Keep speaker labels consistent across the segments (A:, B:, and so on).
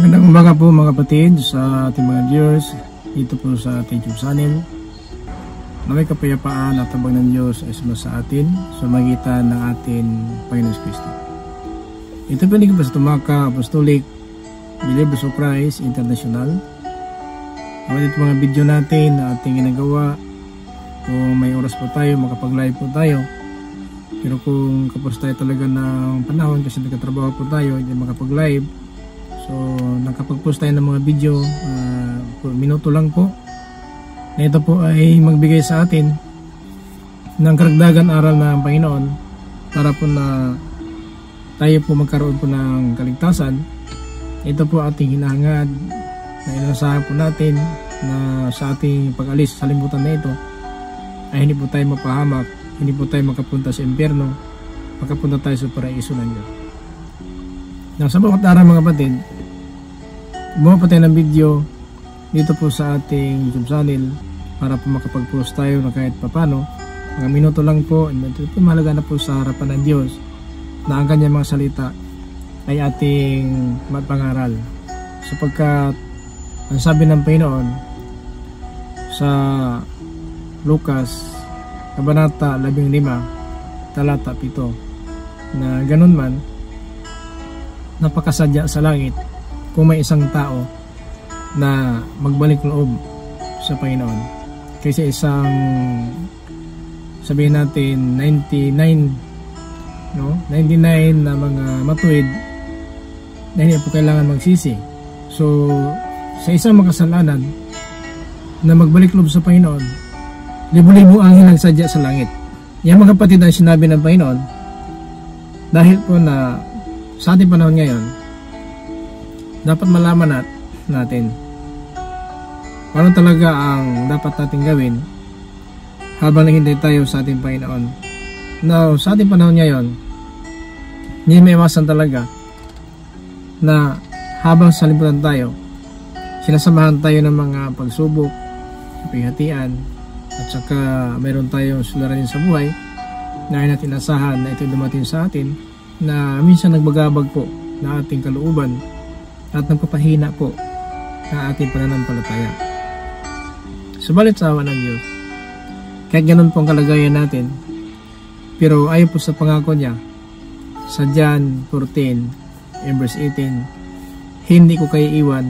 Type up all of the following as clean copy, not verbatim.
A: Magandang umaga po mga kapatid sa ating mga viewers dito po sa ating YouTube channel. Na may kapayapaan at habang ng Diyos ay sumasa atin sa magitan ng ating Panginoon Kristo. Ito po hindi ko sa Tumaka Apostolic Believers of Christ International. Ito mga video natin na ating ginagawa. Kung may oras po tayo, makapag-live po tayo. Pero kung kapos tayo talaga ng panahon kasi nagkatrabaho po tayo, hindi makapag-live. So, nakapag-post tayo ng mga video, minuto lang po. Na ito po ay magbigay sa atin ng karagdagan aral ng Panginoon para po na tayo po magkaroon po ng kaligtasan. Ito po ating hinahangad na inasahan po natin na sa ating pag-alis sa limutan na ito ay hindi po tayo mapahamak, hindi po tayo makapunta sa impyerno, makapunta tayo sa paraiso ng Diyos. Nang sa bawat araw mga kapatid, gumawa pa tayo ng video dito po sa ating YouTube channel para po makapag-post tayo na kahit papano. Mga minuto lang po, ito po mahalaga na po sa harapan ng Diyos na ang kanyang mga salita ay ating mapangaral. Sapagkat ang sabi ng Panginoon sa Lucas Kabanata 15 talata 7 na ganun man napakasadya sa langit kung may isang tao na magbalik loob sa Panginoon kaysa isang sabihin natin 99 na mga matuwid na hindi po kailangan magsisi. So sa isang makasalanan na magbalik loob sa Panginoon, libo-libo ang hinagsadya sa langit. Yan mga kapatid ang sinabi ng Panginoon dahil po na sa ating panahon ngayon dapat malaman natin ano talaga ang dapat natin gawin habang naghihintay tayo sa ating Panginoon. Now, sa ating panahon ngayon, hindi may iwasan talaga na habang sa liputan tayo, sinasamahan tayo ng mga pagsubok, paghihatian, at saka mayroon tayong suliranin sa buhay na ay natin asahan na ito dumating sa atin na minsan nagbagabag po na ating kalooban at nagpapahina po na ating pananampalataya. Subalit sa awa ng Diyos, kahit ganun po ang kalagayan natin, pero ayon po sa pangako niya sa John 14 verse 18, hindi ko kayo iwan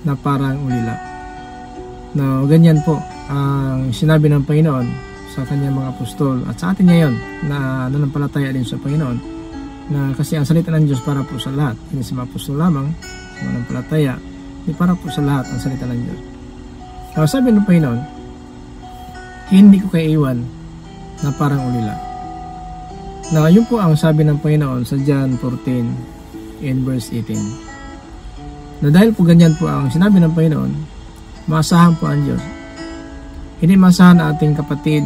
A: na parang ulila. Now, ganyan po ang sinabi ng Panginoon sa kanyang mga apostol at sa atin ngayon na nanampalataya din sa Panginoon, na kasi ang salita ng Diyos para po sa lahat, hindi sa mga apostol lamang, sa nanampalataya, hindi para po sa lahat ang salita ng Diyos. Kaya sabi ng Panginoon, hindi ko kayo iwan na parang ulila. Na yun po ang sabi ng Panginoon sa John 14 and verse 18. Na dahil po ganyan po ang sinabi ng Panginoon, maasahan po ang Diyos. Hindi maasahan ang ating kapatid,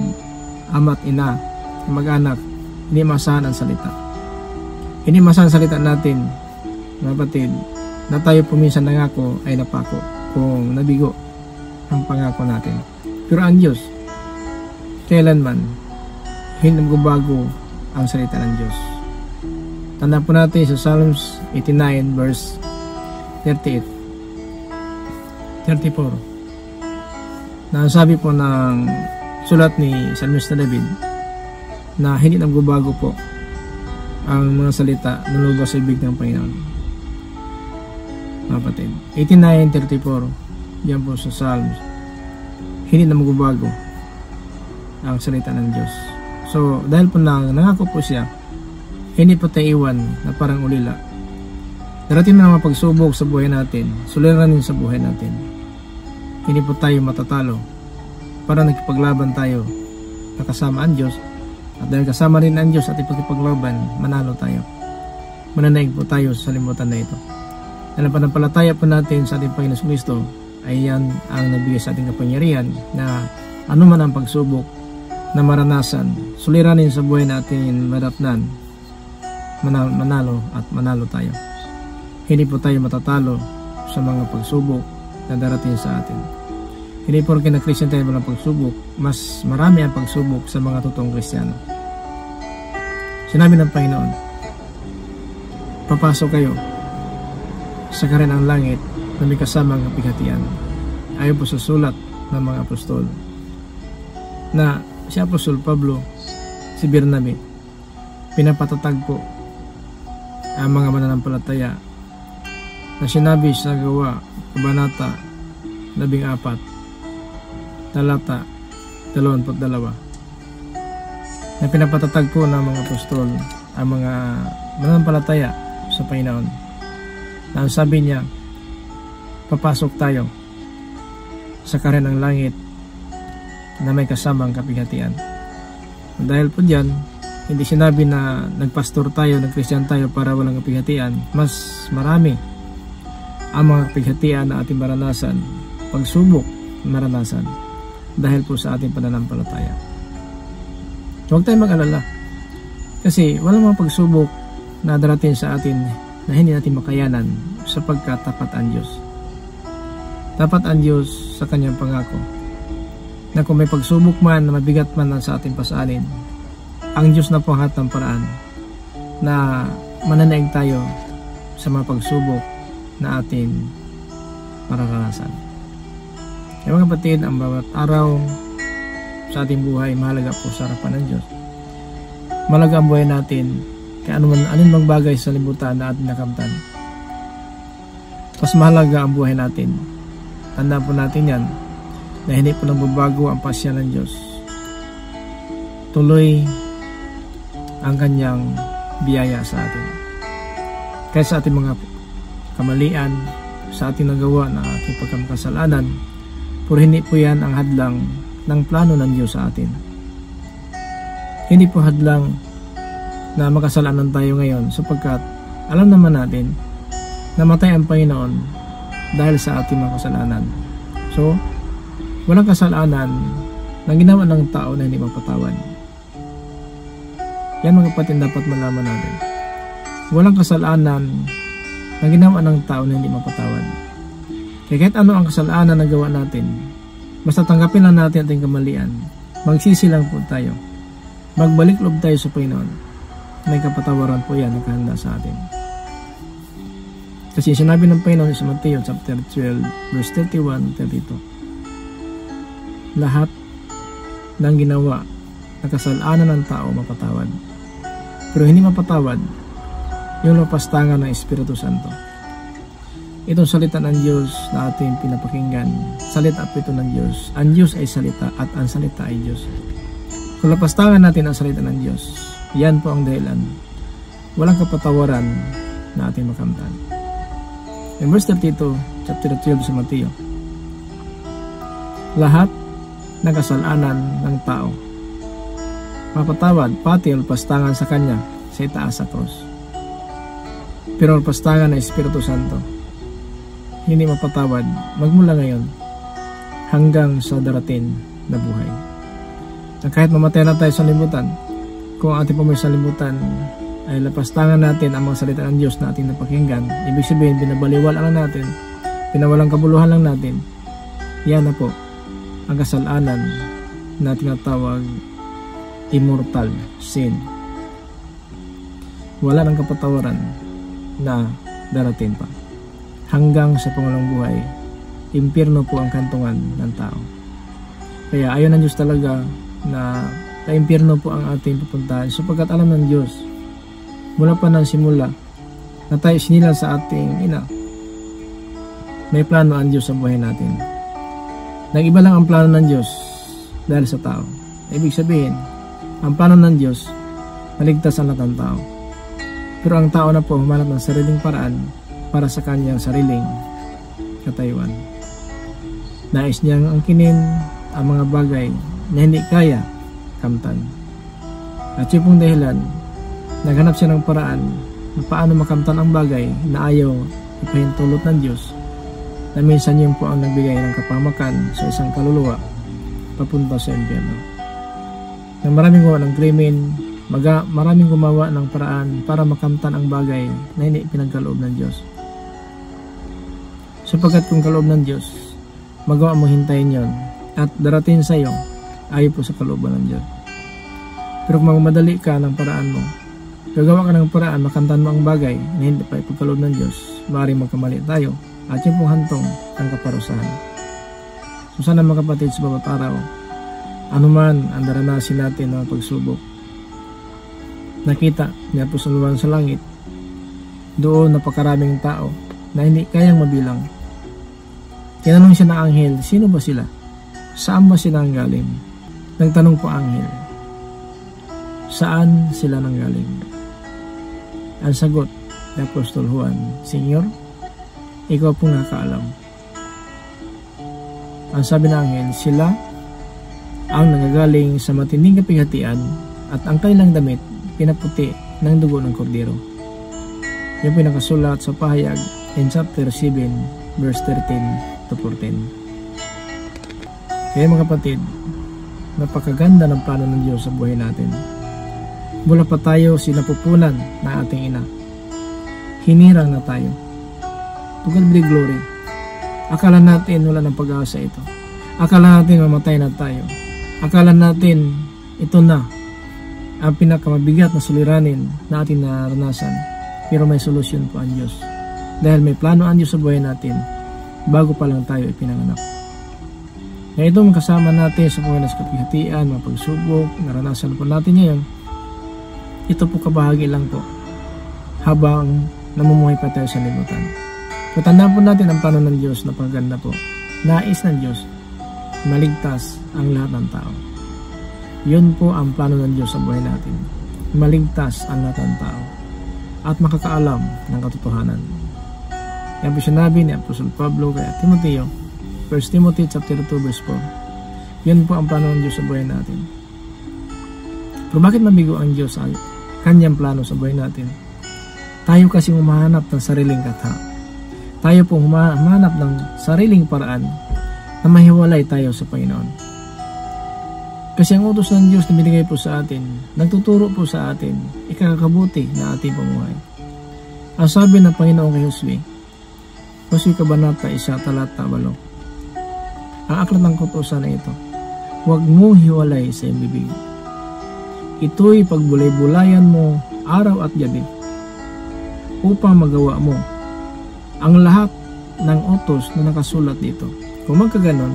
A: ama at ina, mag-anak, hindi maasahan ang salita. Hindi maasahan ang salita natin, mga kapatid, na tayo po minsan nangako ay napako kung nabigo ang pangako natin. Pero ang Diyos, kailanman, hindi magbabago ang salita ng Diyos. Tandaan po natin sa Psalms 89 verse 38, 34. Na sabi po ng sulat ni Salmista David na hindi nagbabago po ang mga salita na lubos sa ibig ng Panginoon. Mga kapatid, 89:34, yan po sa Psalms, hindi na magbabago ang salita ng Diyos. So dahil po nangako po siya, hindi po tayo iwan na parang ulila. Darating na mga pagsubok sa buhay natin, suliranin sa buhay natin, hindi po tayo matatalo para nakipaglaban tayo na kasama ang Diyos. At dahil kasama rin ang Diyos at ipagkipaglaban, manalo tayo. Mananaig po tayo sa limutan na ito. Dahil ang panampalataya po natin sa ating Panginoon Kristo ay yan ang nagbigay sa ating kapangyarihan na anuman ang pagsubok na maranasan, suliranin sa buhay natin, madatnan, manalo at manalo tayo. Hindi po tayo matatalo sa mga pagsubok na darating sa atin. Hindi po rin na-Christian tayo walang pagsubok, mas marami ang pagsubok sa mga totoong Kristiyano. Sinabi ng Panginoon, papasok kayo sa karinang langit na may kasamang kapighatian. Ayon po sa sulat ng mga apostol na si Apostol Pablo, si Bernabe, pinapatatag po ang mga mananampalataya na sinabi sa Gawa, Kabanata 14, talata 22, na pinapatatag po ng mga apostol ang mga mananampalataya sa Panginoon. Na ang sabi niya, papasok tayo sa karinang langit na may kasamang kapighatian. Dahil po diyan, hindi sinabi na nagpastor tayo, nagkristiyan tayo para walang kapighatian. Mas marami ang mga kapighatian na ating maranasan, pagsubok maranasan, dahil po sa ating pananampalataya. Huwag tayong mag-alala, kasi walang mga pagsubok na darating sa atin na hindi natin makayanan, sapagkat tapat ang Diyos. Tapat ang Diyos sa kanyang pangako na kung may pagsubok man na mabigat man sa ating pasanin, ang Diyos na po ang hatang paraan na mananaig tayo sa mga pagsubok na atin mararanasan. Kaya mga kapatid, ang bawat araw sa ating buhay mahalaga po sa harapan ng Diyos. Mahalaga ang buhay natin kaya anong magbagay sa libutan na ating nakamtan. Mas mahalaga ang buhay natin. Tandaan po natin yan na hindi po nagbabago ang pasya ng Diyos. Tuloy ang kanyang biyaya sa atin. Kaya sa ating mga kamalian, sa ating nagawa na ating pagkamakasalanan, puro hindi po yan ang hadlang ng plano ng Diyos sa atin. Hindi po hadlang na makasalanan tayo ngayon, sapagkat alam naman natin namatay ang Panginoon dahil sa ating mga kasalanan. So, walang kasalanan na ginawa ng tao na hindi mapatawad. Yan mga kapatid, dapat malaman natin. Walang kasalanan na ginawa ng tao na hindi mapatawad. Kaya kahit ano ang kasalanan na gawa natin, basta tanggapin lang natin ating kamalian, magsisi lang po tayo, magbalik loob tayo sa Panginoon, may kapatawaran po yan nakahanda sa atin. Kasi sinabi ng Panginoon sa Mateo chapter 12 verse 31-32, lahat ng ginawa na kasalanan ng tao mapatawad, pero hindi mapatawad yung lapastangan ng Espiritu Santo. Itong salita ng Diyos na ating pinapakinggan, salita po ito ng Diyos. Ang Diyos ay salita at ang salita ay Diyos. Kung lapastangan natin ang salita ng Diyos, yan po ang dahilan. Walang kapatawaran na ating makamtan. In verse 32, chapter 12 sa Mateo, lahat ng kasalanan ng tao mapatawad, pati ang lapastangan sa Kanya sa itaas sa krus. Pero ang lapastangan ng Espiritu Santo hindi mapatawad magmula ngayon hanggang sa darating na buhay. Na kahit mamatay na tayo sa libutan, kung ating pumay sa libutan ay lapastangan natin ang mga salita ng Diyos na ating napakinggan, ibig sabihin binabaliwala lang natin, pinawalang kabuluhan lang natin, yan na po ang kasalanan na tinatawag immortal sin. Wala nang kapatawaran na darating pa. Hanggang sa pangalawang buhay, impyerno po ang kantungan ng tao. Kaya ayaw ng Diyos talaga na impyerno po ang ating pupuntahan, sapagkat alam ng Diyos mula pa ng simula na tayo sinilang sa ating ina, may plano ang Diyos sa buhay natin. Nag-iba lang ang plano ng Diyos dahil sa tao. Ibig sabihin, ang plano ng Diyos maligtas ang lahat ng tao, pero ang tao na po humanap ng sariling paraan para sa kanyang sariling katayuan. Nais niyang angkinin ang mga bagay na hindi kaya kamtan. At yun pong dahilan, naghanap siya ng paraan na paano makamtan ang bagay na ayaw ipahintulot ng Diyos, na minsan yun po ang nagbigay ng kapamakan sa isang kaluluwa papunta sa impyerno. Na maraming gumawa ng krimen, maraming gumawa ng paraan para makamtan ang bagay na hindi pinagkaloob ng Diyos. Sapagkat kung kaloob ng Diyos, magawa mo hintayin yon at darating sa iyo ayon po sa kalooban ng Diyos. Pero kung magmadali ka ng paraan mo, Gagawa ka ng paraan, makamtan mo ang bagay na hindi pa ipagkaloob ng Diyos, maaaring magkamali tayo at yun pong hantong ang kaparusahan. So sana mga kapatid, sa bawat araw, anuman ang daranasin natin ng pagsubok, nakita ni Apostol Juan sa langit, doon napakaraming tao na hindi kayang mabilang. Tinanong siya ng anghel, sino ba sila? Saan ba sila nanggaling? Nagtanong po ang anghel, saan sila nanggaling? Ang sagot ni Apostol Juan, Senyor, ikaw po nakakaalam. Ang sabi ng anghel, sila ang nagagaling sa matinding kapighatian at ang kanilang damit pinaputi ng dugo ng kordero. Yung pinakasulat sa pahayag in chapter 7 verse 13 to 14. Kaya mga kapatid, napakaganda ng plano ng Diyos sa buhay natin. Mula pa tayo sinapupunan ng ating ina, hinirang na tayo. To God be glory. Akala natin wala ng pag-asa ito. Akala natin mamatay na tayo. Akala natin ito na ang pinakamabigat na suliranin na ating naranasan. Pero may solusyon po ang Diyos. Dahil may plano ang Diyos sa buhay natin bago pa lang tayo ipinanganak. Kaya itong kasama natin sa buhay na kapighatian, mga pagsubok, naranasan po natin ngayon, ito po kabahagi lang po habang namumuhay pa tayo sa libutan. Tandaan po natin ang plano ng Diyos na paganda po. Nais ng Diyos maligtas ang lahat ng tao. Yun po ang plano ng Diyos sa buhay natin. Maligtas ang lahat ng tao at makakaalam ng katotohanan. Yan po sinabi ni Apostol Pablo kay Timoteo, 1 Timothy chapter 2 verse 4. Yun po ang plano ng Diyos sa buhay natin. Pero bakit mabigo ang Diyos sa kanyang plano sa buhay natin? Tayo kasi humahanap ng sariling katha. Tayo pong humahanap ng sariling paraan na mahiwalay tayo sa Panginoon. Kasi ang utos ng Diyos na binigay po sa atin, nagtuturo po sa atin, ikakakabuti na ating pamuhay. Ang sabi ng Panginoon kay Josue, Josue Kabanata 1, talata 8. Ang aklat ng kautusan na ito, huwag mo hiwalay sa iyong bibig. Ito'y pagbulay-bulayan mo araw at gabi upang magawa mo ang lahat ng utos na nakasulat dito. Kung magkaganon,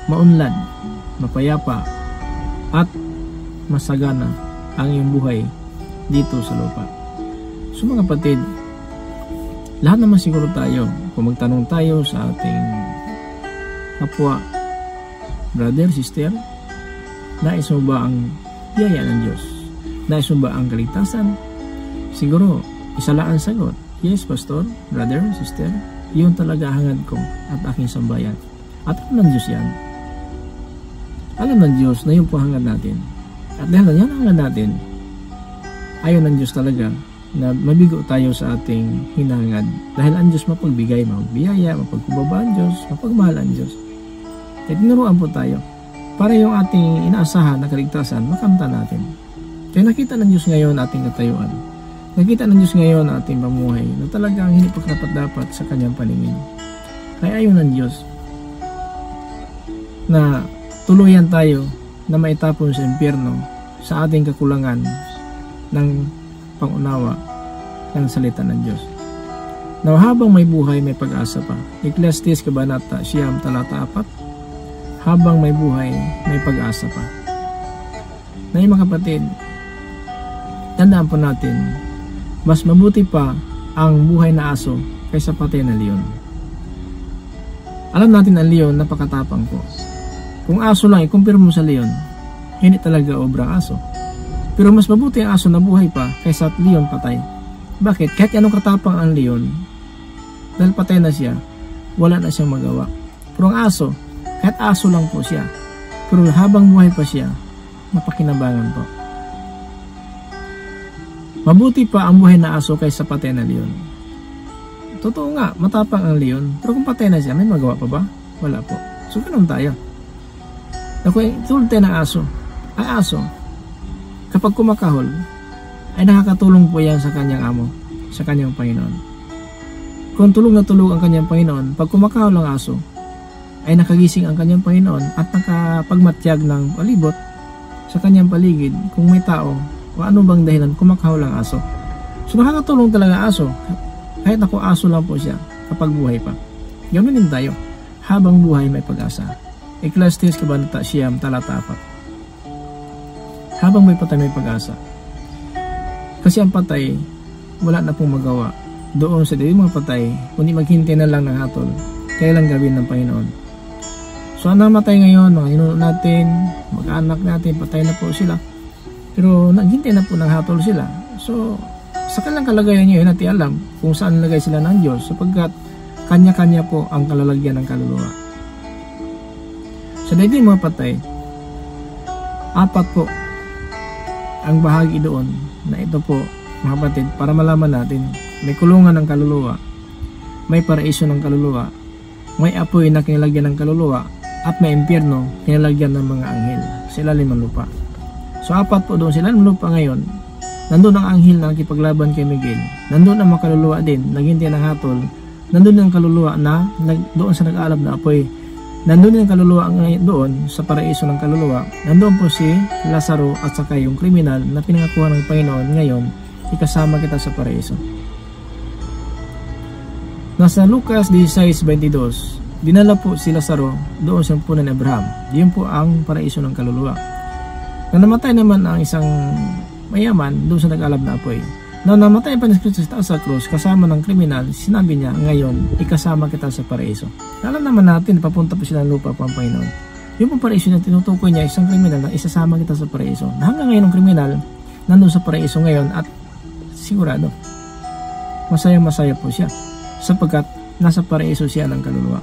A: maunlad, mapayapa at masagana ang iyong buhay dito sa lupa. So mga kapatid, lahat naman siguro tayo, kung magtanong tayo sa ating kapwa, brother, sister, nais mo ba ang biyaya ng Diyos? Nais mo ba ang kaligtasan? Siguro, isa lang ang sagot. Yes, pastor, brother, sister, yun talaga hangad ko at aking sambayan. At alam ng Diyos yan. Alam ng Diyos na yun po hangad natin. At dahil yan hangad natin, ayaw ng Diyos talaga na mabigo tayo sa ating hinangad. Dahil ang Diyos mapagbigay, mapagbiyaya, mapagkubaba ang Diyos, mapagmahal ang Diyos. At tinuruan po tayo para yung ating inaasahan na kaligtasan, makamtan natin. Kaya nakita ng Diyos ngayon ating katayuan. Nakita ng Diyos ngayon ating pamuhay na talagang hindi pa dapat sa kanyang paningin. Kaya ayaw ng Diyos na tuluyan tayo na maitapon sa impyerno sa ating kakulangan ng pangunawa ng salita ng Diyos. Na habang may buhay, may pag-asa pa. Ecclesiastes Kabanata 9, talata 4. Habang may buhay, may pag-asa pa. Na mga kapatid, tandaan po natin, mas mabuti pa ang buhay na aso kaysa patay na leon. Alam natin ang leon, napakatapang po. Kung aso lang, ikumpir mo sa leon, hindi talaga obra aso. Pero mas mabuti ang aso na buhay pa kaysa leon patay. Bakit? Kahit anong katapang ang leon, dahil patay na siya, wala na siyang magawa. Pero ang aso, kahit aso lang po siya, pero habang buhay pa siya, mapakinabangan po. Mabuti pa ang buhay na aso kaysa patay na leon. Totoo nga, matapang ang leon, pero kung patay na siya, may magawa pa ba? Wala po. So, ganun tayo. Tulad tayo ng aso. Ang aso, kapag kumakahol, ay nakakatulong po yan sa kanyang amo, sa kanyang Panginoon. Kung tulog na tulog ang kanyang Panginoon, pag kumakahol ang aso, ay nakagising ang kanyang Panginoon at nakapagmatyag ng palibot sa kanyang paligid kung may tao o O ano bang dahilan? Kumakahaw lang aso. So nakakatulong talaga aso. Kahit ako aso lang po siya kapag buhay pa. Ganoon din tayo. Habang buhay may pag-asa. Ecclesiastes Kabanata Siyam talata 4. Habang may patay may pag-asa. Kasi ang patay wala na pong magawa. Doon sa mga patay, kundi maghintay na lang ng hatol. Kailan gawin ng Panginoon. So ang namatay ngayon, mga ninuno natin, mag-anak natin, patay na po sila. Pero naghintay na po ng hatol sila. So sa kanilang kalagayan ngayon, natin alam kung saan nilagay sila ng Diyos sapagkat kanya-kanya po ang kalalagyan ng kaluluwa. Sa daigdig mga patay, 4 po ang bahagi doon na ito po mga kapatid para malaman natin may kulungan ng kaluluwa, may paraiso ng kaluluwa, may apoy na kinalagyan ng kaluluwa at may impyerno kinalagyan ng mga anghel sa ilalim ng lupa. So 4 po doon sa ilalim ng lupa ngayon. Nandun ang anghel na nakipaglaban kay Miguel. Nandun ang mga kaluluwa din naghintay ng hatol. Nandun ang kaluluwa na doon sa nag-aalab na apoy. Nandun din ang kaluluwa ngayon doon sa paraiso ng kaluluwa. Nandun po si Lazaro at saka yung kriminal na pinangakuha ng Panginoon ngayon, ikasama kita sa paraiso. Nasa Lucas 16:22, dinala po si Lazaro doon sa punan ni Abraham. Diyon po ang paraiso ng kaluluwa. Na namatay naman ang isang mayaman doon sa nag-alab na apoy. Na namatay pa ni Kristo sa krus kasama ng kriminal, sinabi niya ngayon, ikasama kita sa paraiso. Alam naman natin, papunta po sila ng lupa po ang Panginoon. Yung pong paraiso na tinutukoy niya, isang kriminal na isasama kita sa paraiso. Na hanggang ngayon ang kriminal, nandun sa paraiso ngayon at sigurado, masayang-masaya po siya sapagkat nasa paraiso siya ng kaluluwa.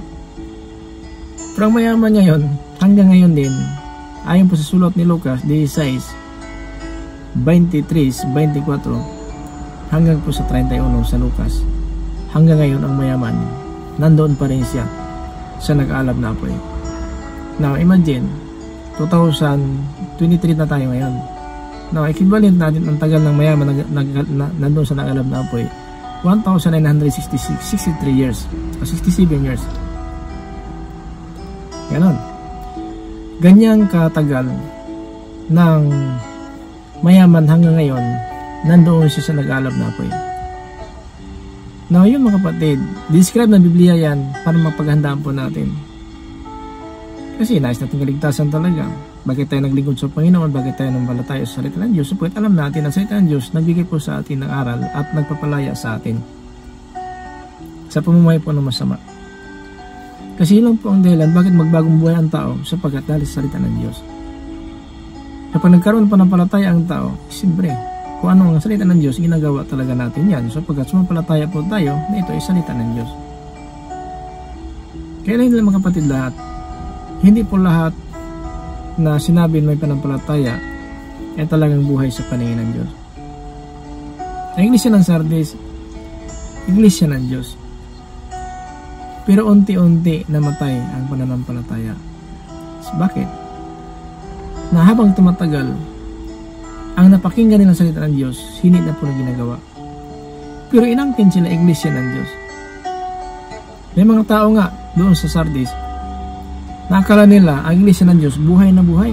A: Pero ang mayaman ngayon, hanggang ngayon din, ayon po sa sulat ni Lucas 16:23-24, hanggang po sa 31 sa Lucas, hanggang ngayon ang mayaman nandoon pa rin siya sa nag-aalab na apoy. Now imagine 2023 na tayo ngayon. Now equivalent natin ang tagal ng mayaman nandoon sa nag-aalab na apoy, 1963 years o 67 years. Ganon. Ganyang katagal ng mayaman hanggang ngayon nandoon siya sa nag-aalab na apoy. Now yun mga kapatid, describe ng Biblia yan para mapaghandaan po natin. Kasi nais natin kaligtasan talaga. Bakit tayo naglingkod sa Panginoon? Bakit tayo nampalataya sa salita ng Diyos? Sapagkat alam natin ang salita ng Diyos nagbigay po sa atin ng aral at nagpapalaya sa atin sa pamumuhay po ng masama. Kasi yun lang po ang dahilan bakit magbagong buhay ang tao sapagkat dahil sa salita ng Diyos. Kapag nagkaroon pa ng palataya ang tao, siyempre, kung ano ang salita ng Diyos, ginagawa talaga natin yan. Sapagkat sumampalataya po tayo na ito ay salita ng Diyos. Kaya hindi lang mga kapatid lahat, hindi po lahat na sinabi may panampalataya ay talagang buhay sa paningin ng Diyos. Ang iglesia ng Sardis, iglesia ng Diyos. Pero unti-unti namatay ang pananampalataya. Bakit? Na habang tumatagal, ang napakinggan nilang salita ng Diyos, hindi na po na ginagawa. Pero inangkin sila iglesia ng Diyos. May mga tao nga doon sa Sardis, nakakala nila ang iglesia ng Diyos buhay na buhay.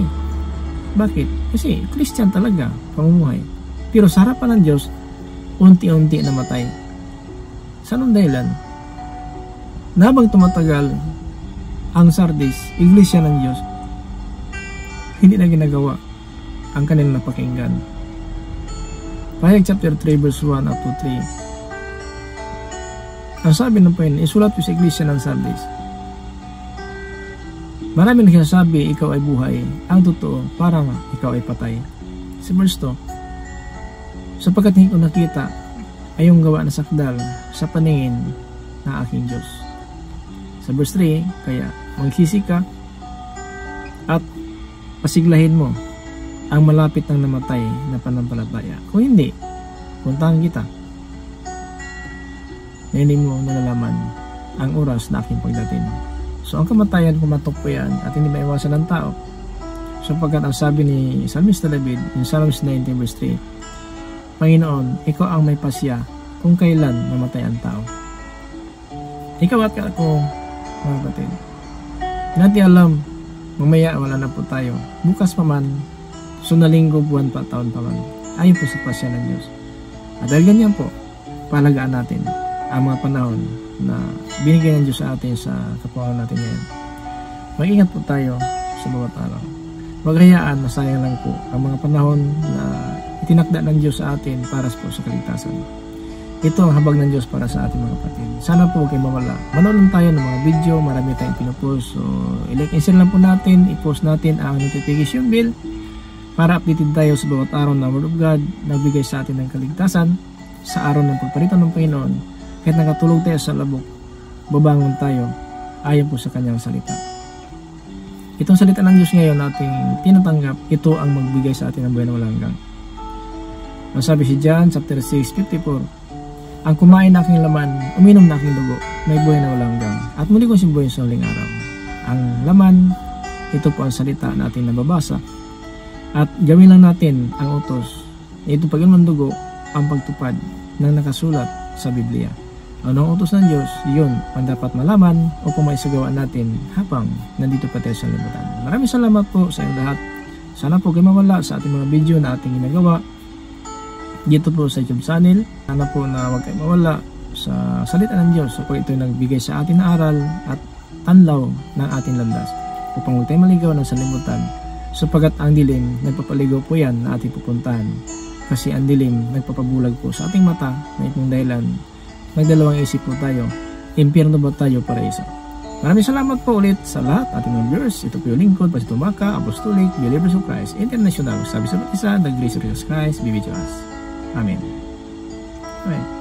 A: Bakit? Kasi Christian talaga, pamumuhay. Pero sa harapan ng Diyos, unti-unti namatay. Sa anong dahilan? Na habang tumatagal ang Sardis, iglesia ng Diyos, hindi na ginagawa ang kanilang napakinggan. Pahayag chapter 3 verse 1 up to 3. Ang sabi ng Panginoon, isulat ko sa iglesia ng Sardis. Marami nagsasabi ikaw ay buhay. Ang totoo, parang ikaw ay patay. Sa verse 2, sapagkat hindi ko nakita ay yung gawa na sakdal sa paningin ng aking Diyos. Sa verse 3, kaya magsisi ka at pasiglahin mo ang malapit ng namatay na panampalataya. Kung hindi, puntahan kita na hindi mo nalalaman ang oras na aking pagdating. So ang kamatayan kumatok po yan at hindi maiwasan ng tao. Sapagkat ang sabi ni Psalmista David in Psalms 19 verse 3, Panginoon, ikaw ang may pasya kung kailan mamatay ang tao. Ikaw at ako, mga kapatid, hindi alam, mamaya wala na po tayo. Bukas pa man, so na linggo, buwan pa, taon pa man. ayon po sa pasya ng Diyos. At dahil ganyan po, palagaan natin ang mga panahon na binigay ng Diyos sa atin sa kapuangan natin ngayon. Mag-ingat po tayo sa bawat araw. Huwag hayaan na sayang lang po ang mga panahon na itinakda ng Diyos sa atin para po sa kaligtasan. Ito ang habag ng Diyos para sa ating mga kapatid. Sana po huwag kayong mawala. Manood lang tayo ng mga video, marami tayong pinupost. So, i-like and share lang po natin, i-post natin ang notification bell para updated tayo sa bawat araw na Word of God na bigay sa atin ng kaligtasan sa araw ng pagpalitan ng Panginoon. Kahit nakatulog tayo sa labok, babangon tayo ayon po sa kanyang salita. Itong salita ng Diyos ngayon nating tinatanggap, ito ang magbigay sa atin ng buhay na walang hanggan. Nasabi si John chapter 6:54, ang kumain na aking laman, uminom na aking dugo, may buhay na walang hanggan, at muli kong simbuhin sa huling araw. Ang laman, ito po ang salita natin nababasa, at gawin lang natin ang utos. Ito pag-inom ng dugo, ang pagtupad ng nakasulat sa Biblia. Ano ang utos ng Diyos? Yun ang dapat malaman o kung maisagawa natin habang nandito pa tayo sa libutan. Maraming salamat po sa inyong lahat. Sana po kayo mawala sa ating mga video na ating ginagawa dito po sa YouTube channel. Sana po na huwag kayo mawala sa salita ng Diyos sapagkat ito nagbigay sa atin na aral at tanlaw ng ating landas upang huwag tayo maligaw ng salimutan sapagkat ang dilim nagpapaligaw po yan na ating pupuntahan kasi ang dilim nagpapabulag po sa ating mata na itong dahilan nagdalawang isip po tayo, impyerno ba tayo paraiso. Maraming salamat po ulit sa lahat ating mga viewers. Ito po yung lingkod, Pastor Maka, Apostolic, Believers of Christ, International. Sabi sa isa, the grace of Jesus Christ be with us. Amen. Alright.